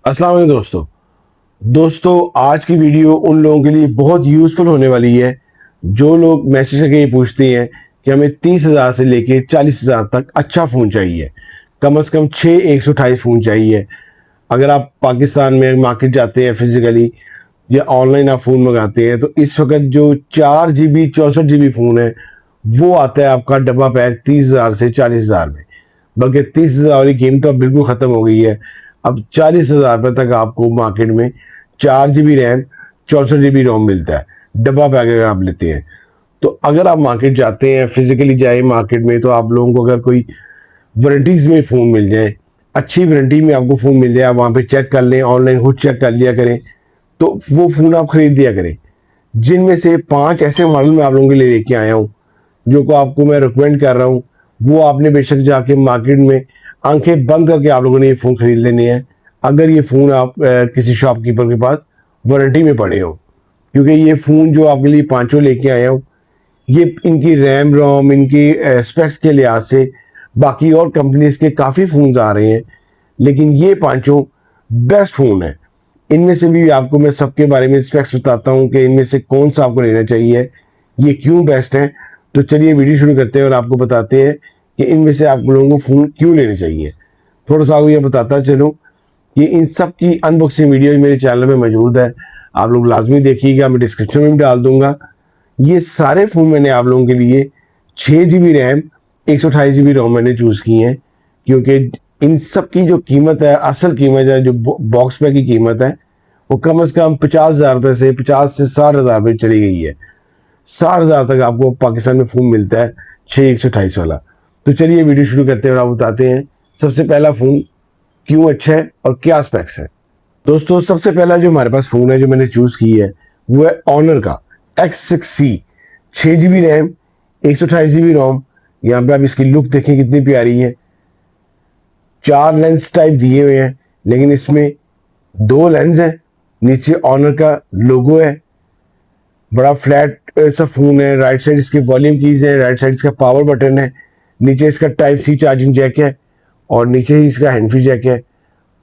अस्सलाम वालेकुम दोस्तों आज की वीडियो उन लोगों के लिए बहुत यूज़फुल होने वाली है जो लोग मैसेज करके ये पूछते हैं कि हमें 30,000 से लेके 40,000 तक अच्छा फ़ोन चाहिए, कम से कम 128 फ़ोन चाहिए। अगर आप पाकिस्तान में मार्केट जाते हैं फिज़िकली या ऑनलाइन आप फ़ोन मंगाते हैं तो इस वक्त जो 4 GB 64 GB फ़ोन है वो आता है आपका डब्बा पैक 30,000 से 40,000 में। बल्कि 30,000 वाली गेम तो अब बिल्कुल ख़त्म हो गई है। अब 40,000 रुपये तक आपको मार्केट में 4 GB रैम 64 GB रोम मिलता है डब्बा पैक अगर आप लेते हैं। तो अगर आप मार्केट जाते हैं फिज़िकली जाए मार्केट में तो आप लोगों को अगर कोई वारंटीज़ में फ़ोन मिल जाए, अच्छी वारंटी में आपको फ़ोन मिल जाए, आप वहाँ पे चेक कर लें, ऑनलाइन खुद चेक कर लिया करें, तो वो फ़ोन आप ख़रीद लिया करें। जिनमें से 5 ऐसे मॉडल मैं आप लोगों के लिए लेके आया हूँ जो को आपको मैं रिकमेंड कर रहा हूँ, वो आपने बेशक जाके मार्केट में आंखें बंद करके आप लोगों ने ये फ़ोन ख़रीद लेने हैं अगर ये फ़ोन आप किसी शॉपकीपर के पास वारंटी में पड़े हो। क्योंकि ये फ़ोन जो आपके लिए पांचों लेके आया हूँ ये इनकी रैम रोम इनकी स्पेक्स के लिहाज से बाकी और कंपनीज़ के काफ़ी फ़ोन्स आ रहे हैं, लेकिन ये पांचों बेस्ट फ़ोन है। इनमें से भी आपको मैं सबके बारे में स्पेक्स बताता हूँ कि इनमें से कौन सा आपको लेना चाहिए, ये क्यों बेस्ट है। तो चलिए वीडियो शुरू करते हैं और आपको बताते हैं कि इनमें से आप लोगों को फ़ोन क्यों लेने चाहिए। थोड़ा सा आपको ये बताता चलो कि इन सब की अनबॉक्सिंग वीडियो मेरे चैनल में मौजूद है, आप लोग लाजमी देखिएगा, मैं डिस्क्रिप्शन में भी डाल दूंगा। ये सारे फ़ोन मैंने आप लोगों के लिए 6 GB रैम 128 GB रोम मैंने चूज़ की हैं, क्योंकि इन सब की जो कीमत है, असल कीमत है, जो बॉक्स पैक की कीमत है, वो कम से कम 50,000 रुपये से 50 से 60,000 रुपये चली गई है। 60,000 तक आपको पाकिस्तान में फ़ोन मिलता है 128 वाला। तो चलिए वीडियो शुरू करते हैं और आप बताते हैं सबसे पहला फ़ोन क्यों अच्छा है और क्या स्पेक्स है। दोस्तों सबसे पहला जो हमारे पास फ़ोन है जो मैंने चूज़ की है वो है ऑनर का X6C 6 GB रैम 128 GB रोम। यहाँ पे आप इसकी लुक देखें कितनी प्यारी है। 4 लेंस टाइप दिए हुए हैं, लेकिन इसमें 2 लेंस हैं। नीचे ऑनर का लोगो है, बड़ा फ्लैट सा फ़ोन है। राइट साइड इसके वॉल्यूम कीज़ है, राइट साइड इसका पावर बटन है, नीचे इसका टाइप सी चार्जिंग जैक है और नीचे ही इसका हैंड फ्री जैक है।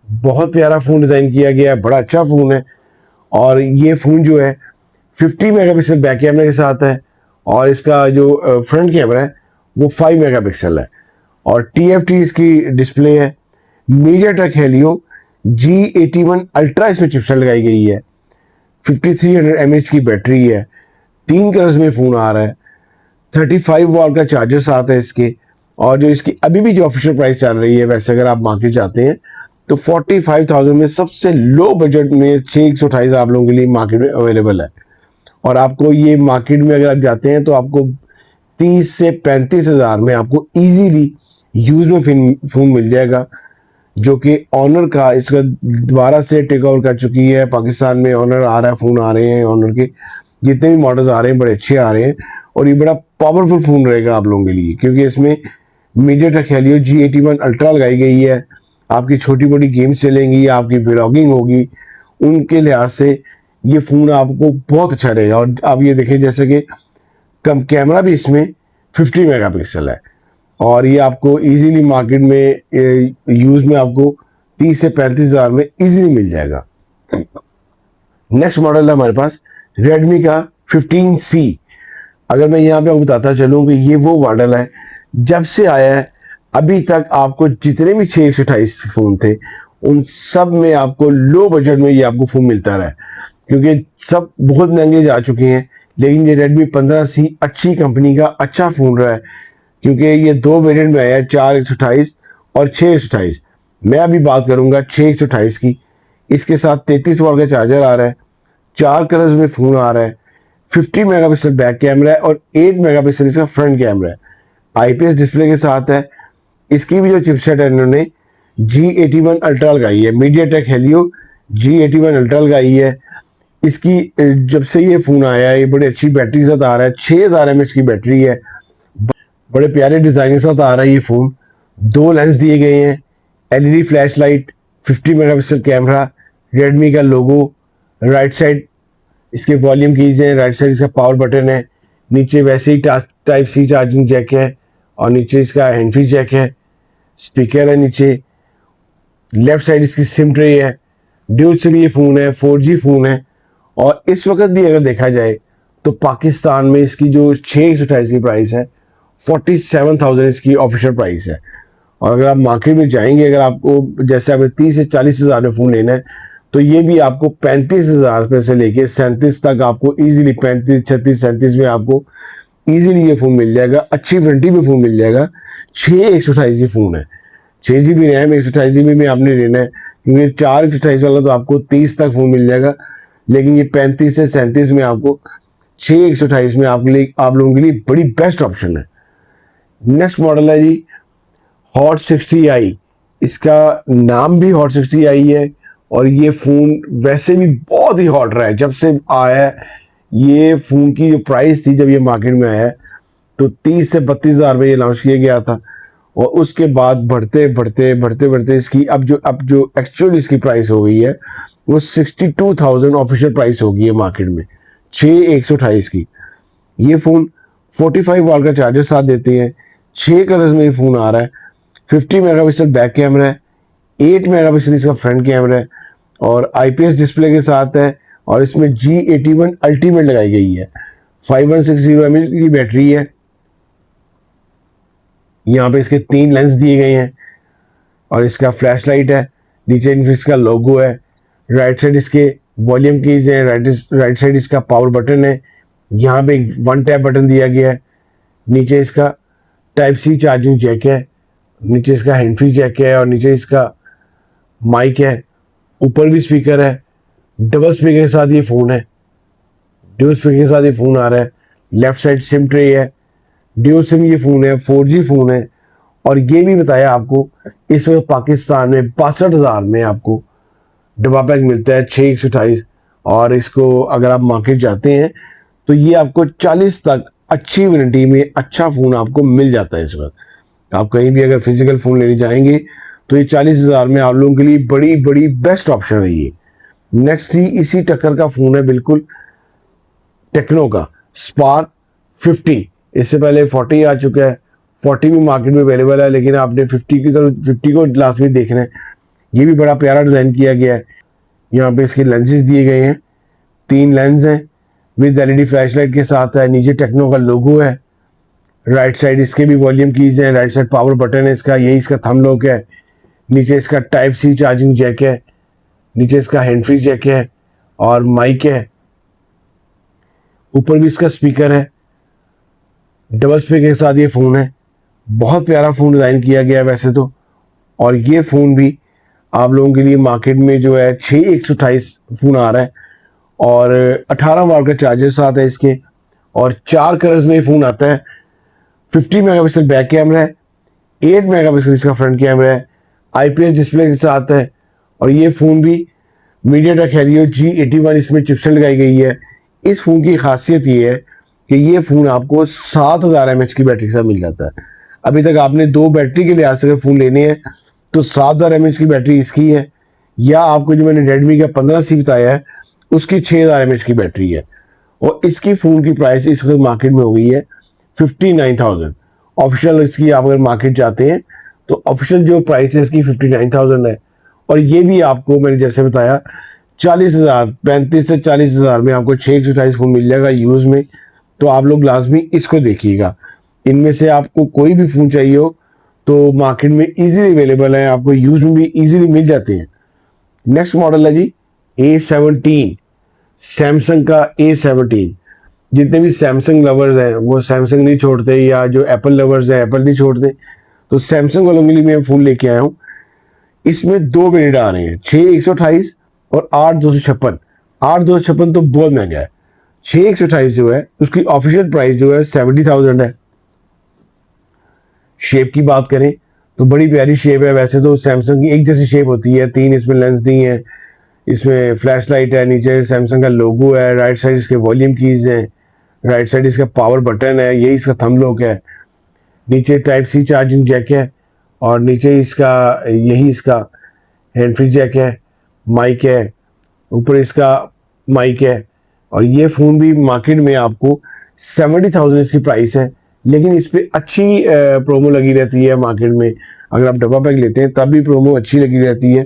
बहुत प्यारा फ़ोन डिज़ाइन किया गया है, बड़ा अच्छा फ़ोन है। और ये फ़ोन जो है 50 मेगापिक्सल बैक कैमरे के साथ है और इसका जो फ्रंट कैमरा है वो 5 मेगापिक्सल है और TFT इसकी डिस्प्ले है। मीडियाटेक हेलियो G81 अल्ट्रा इसमें चिपसेट लगाई गई है। 5300 mAh की बैटरी है। 3 कलर्स में फ़ोन आ रहा है। 35 वाट का चार्जर साथ है इसके। और जो इसकी अभी भी जो ऑफिशियल प्राइस चल रही है, वैसे अगर आप मार्केट जाते हैं तो 45,000 में सबसे लो बजट में 628 आप लोगों के लिए मार्केट में अवेलेबल है। और आपको ये मार्केट में अगर आप जाते हैं तो आपको 30 से 35,000 में आपको इजीली यूज़ में फ़ोन मिल जाएगा, जो कि ऑनर का इसका दोबारा से टेक ओवर कर चुकी है। पाकिस्तान में ऑनर आ रहा है, फ़ोन आ रहे हैं, ऑनर के जितने भी मॉडल्स आ रहे हैं बड़े अच्छे आ रहे हैं और ये बड़ा पावरफुल फ़ोन रहेगा आप लोगों के लिए, क्योंकि इसमें मीडियाटेक हेलियो G81 अल्ट्रा लगाई गई है। आपकी छोटी मोटी गेम्स चलेंगी, आपकी व्लॉगिंग होगी, उनके लिहाज से ये फ़ोन आपको बहुत अच्छा रहेगा। और आप ये देखें जैसे कि कम कैमरा भी इसमें 50 मेगापिक्सल है और ये आपको इजीली मार्केट में यूज़ में आपको 30 से 35,000 में इजीली मिल जाएगा। नेक्स्ट मॉडल है हमारे पास रेडमी का 15C। अगर मैं यहाँ पे आपको बताता चलूँ कि ये वो मॉडल है जब से आया है अभी तक आपको जितने भी 628 फ़ोन थे उन सब में आपको लो बजट में ये आपको फ़ोन मिलता रहा है, क्योंकि सब बहुत महंगे जा चुके हैं। लेकिन ये रेडमी 15C अच्छी कंपनी का अच्छा फ़ोन रहा है, क्योंकि ये 2 वेरिएंट में आया है, 4/128 और 6/128। मैं अभी बात करूँगा 6/128 की। इसके साथ 33 वाट का चार्जर आ रहा है, 4 कलर्स में फ़ोन आ रहा है, 50 मेगापिक्सल बैक कैमरा है और 8 मेगापिक्सल इसका फ्रंट कैमरा है। IPS डिस्प्ले के साथ है। इसकी भी जो चिपसेट है इन्होंने G81 अल्ट्रा लगाई है, मीडियाटेक हेलियो G81 अल्ट्रा लगाई है। इसकी जब से ये फ़ोन आया है ये बड़ी अच्छी बैटरी के साथ आ रहा है, 6000 mAh की बैटरी है। बड़े प्यारे डिज़ाइन के साथ आ रहा है ये फ़ोन। 2 लेंस दिए गए हैं, LED flash light, 50 megapixel camera, Redmi का लोगो, राइट साइड इसके वॉल्यूम कीज़ हैं, राइट साइड इसका पावर बटन है, नीचे वैसे ही टाइप सी चार्जिंग जैक है और नीचे इसका हैंड फ्री जैक है, स्पीकर है नीचे, लेफ़्ट साइड इसकी सिम ट्रे है ड्यूल सिम ये फ़ोन है, 4G फ़ोन है। और इस वक्त भी अगर देखा जाए तो पाकिस्तान में इसकी जो 628 की प्राइस है 47,000 इसकी ऑफिशियल प्राइस है। और अगर आप मार्केट में जाएंगे, अगर आपको जैसे आपने 30 से 40 हज़ार में फ़ोन लेना है तो ये भी आपको 35,000 रुपये से लेके 37 तक आपको ईजिली 35, 36, 37 में आपको ईजिली ये फ़ोन मिल जाएगा। अच्छी वारंटी में फ़ोन मिल जाएगा। 6/128 की फ़ोन है, 6 GB रैम, 128 GB में आपने लेना है, क्योंकि 4/128 वाला तो आपको 30 तक फ़ोन मिल जाएगा, लेकिन ये 35 से 37 में आपको 6/128 में आप लोगों के लिए बड़ी बेस्ट ऑप्शन है। नेक्स्ट मॉडल है जी हॉट 60i। इसका नाम भी हॉट 60i है और ये फ़ोन वैसे भी बहुत ही हॉट रहा है जब से आया है। ये फ़ोन की जो प्राइस थी जब ये मार्केट में आया तो 30 से 32 हज़ार में ये लॉन्च किया गया था, और उसके बाद बढ़ते इसकी अब जो एक्चुअल इसकी प्राइस हो गई है वो 62,000 ऑफिशियल प्राइस हो गई है मार्केट में 6/128 की। ये फ़ोन 45 वाट का चार्जर साथ देते हैं। 6 कलर्स में ये फ़ोन आ रहा है। 50 मेगापिक्सल बैक कैमरा है, 8 मेगापिक्सल इसका फ्रंट कैमरा है और IPS डिस्प्ले के साथ है, और इसमें G81 अल्टीमेट लगाई गई है। 5160 mAh की बैटरी है। यहाँ पे इसके 3 लेंस दिए गए हैं और इसका फ्लैश लाइट है। नीचे इनफिनिक्स का लोगो है। राइट साइड इसके वॉल्यूम कीज हैं, राइट साइड इसका पावर बटन है। यहाँ पे 1 टैप बटन दिया गया है। नीचे इसका Type-C चार्जिंग जैक है, नीचे इसका हैंड फ्री जैक है और नीचे इसका माइक है। ऊपर भी स्पीकर है। डबल स्पीकर के साथ ये फ़ोन है, ड्यूल स्पीकर के साथ ये फ़ोन आ रहा है। लेफ्ट साइड सिम ट्रे है, ड्यूल सिम ये फ़ोन है, 4G फ़ोन है। और ये भी बताया आपको इस वक्त पाकिस्तान में 62,000 में आपको डब्बा पैक मिलता है 6/128। और इसको अगर आप मार्केट जाते हैं तो ये आपको 40 तक अच्छी वारंटी में अच्छा फ़ोन आपको मिल जाता है। इस वक्त आप कहीं भी अगर फिजिकल फ़ोन लेने जाएंगे तो ये 40,000 में आप लोगों के लिए बड़ी बेस्ट ऑप्शन है ये। नेक्स्ट ही इसी टक्कर का फ़ोन है बिल्कुल टेक्नो का स्पार्क 50। इससे पहले 40 आ चुका है, 40 भी मार्केट में अवेलेबल है, लेकिन आपने 50 को लास्ट में देखना है। ये भी बड़ा प्यारा डिज़ाइन किया गया है। यहाँ पे इसके लेंसेज दिए गए हैं, 3 लेंस हैं विद LED फ्लैश लाइट के साथ है। नीचे टेक्नो का लोगो है। राइट साइड इसके भी वॉल्यूम कीज हैं, राइट साइड पावर बटन है इसका, यही इसका थंब लॉक है। नीचे इसका Type-C चार्जिंग जैक है, नीचे इसका हैंड फ्री जैक है और माइक है। ऊपर भी इसका स्पीकर है, डबल स्पीकर के साथ ये फ़ोन है। बहुत प्यारा फ़ोन डिज़ाइन किया गया है वैसे तो। और ये फ़ोन भी आप लोगों के लिए मार्केट में जो है 6/128 फ़ोन आ रहा है और 18 वाट का चार्जर साथ है इसके, और 4 कलर्स में ये फ़ोन आता है। 50 मेगापिक्सल बैक कैमरा है, 8 मेगापिक्सल इसका फ्रंट कैमरा है, IPS डिस्प्ले के साथ है। और ये फ़ोन भी MediaTek Helio G81 इसमें चिपसेट लगाई गई है। इस फ़ोन की खासियत ये है कि ये फ़ोन आपको 7000 mAh की बैटरी के साथ मिल जाता है। अभी तक आपने 2 बैटरी के लिहाज से अगर फ़ोन लेने हैं तो 7000 mAh की बैटरी इसकी है, या आपको जो मैंने रेडमी का 15C बताया है उसकी 6000 mAh की बैटरी है। और इसकी फ़ोन की प्राइस इस वक्त मार्केट में हो गई है 59,000। ऑफिशियल इसकी आप अगर मार्केट जाते हैं तो ऑफिशियल जो प्राइस है इसकी 59,000 है। और ये भी आपको मैंने जैसे बताया 40,000, 35 से 40,000 में आपको 6/128 फ़ोन मिल जाएगा यूज़ में। तो आप लोग लाजमी इसको देखिएगा। इनमें से आपको कोई भी फ़ोन चाहिए हो तो मार्केट में इजीली अवेलेबल है, आपको यूज़ में भी इजीली मिल जाते हैं। नेक्स्ट मॉडल है जी A17, सैमसंग का A17। जितने भी सैमसंग लवर्स हैं वो सैमसंग नहीं छोड़ते, या जो एप्पल लवर्स हैं एप्पल नहीं छोड़ते, तो सैमसंग वालों के लिए मैं फ़ोन लेके आया हूँ। इसमें 2 वेरिएंट आ रहे हैं, 6/128 और 8/256। 8/256 तो बहुत महंगा है। 6/128 जो है उसकी ऑफिशियल प्राइस जो है 70,000 है। शेप की बात करें तो बड़ी प्यारी शेप है। वैसे तो सैमसंग की एक जैसी शेप होती है, 3 इसमें लेंस दी हैं, इसमें फ्लैश लाइट है, नीचे सैमसंग का लोगो है, राइट साइड इसके वॉल्यूम कीज हैं, राइट साइड इसका पावर बटन है, यही इसका थंब लॉक है। नीचे Type-C चार्जिंग जैक है और नीचे इसका यही इसका हैंड फ्री जैक है, माइक है, ऊपर इसका माइक है। और ये फ़ोन भी मार्केट में आपको 70,000 इसकी प्राइस है, लेकिन इस पर अच्छी प्रोमो लगी रहती है मार्केट में। अगर आप डब्बा पैक लेते हैं तब भी प्रोमो अच्छी लगी रहती है।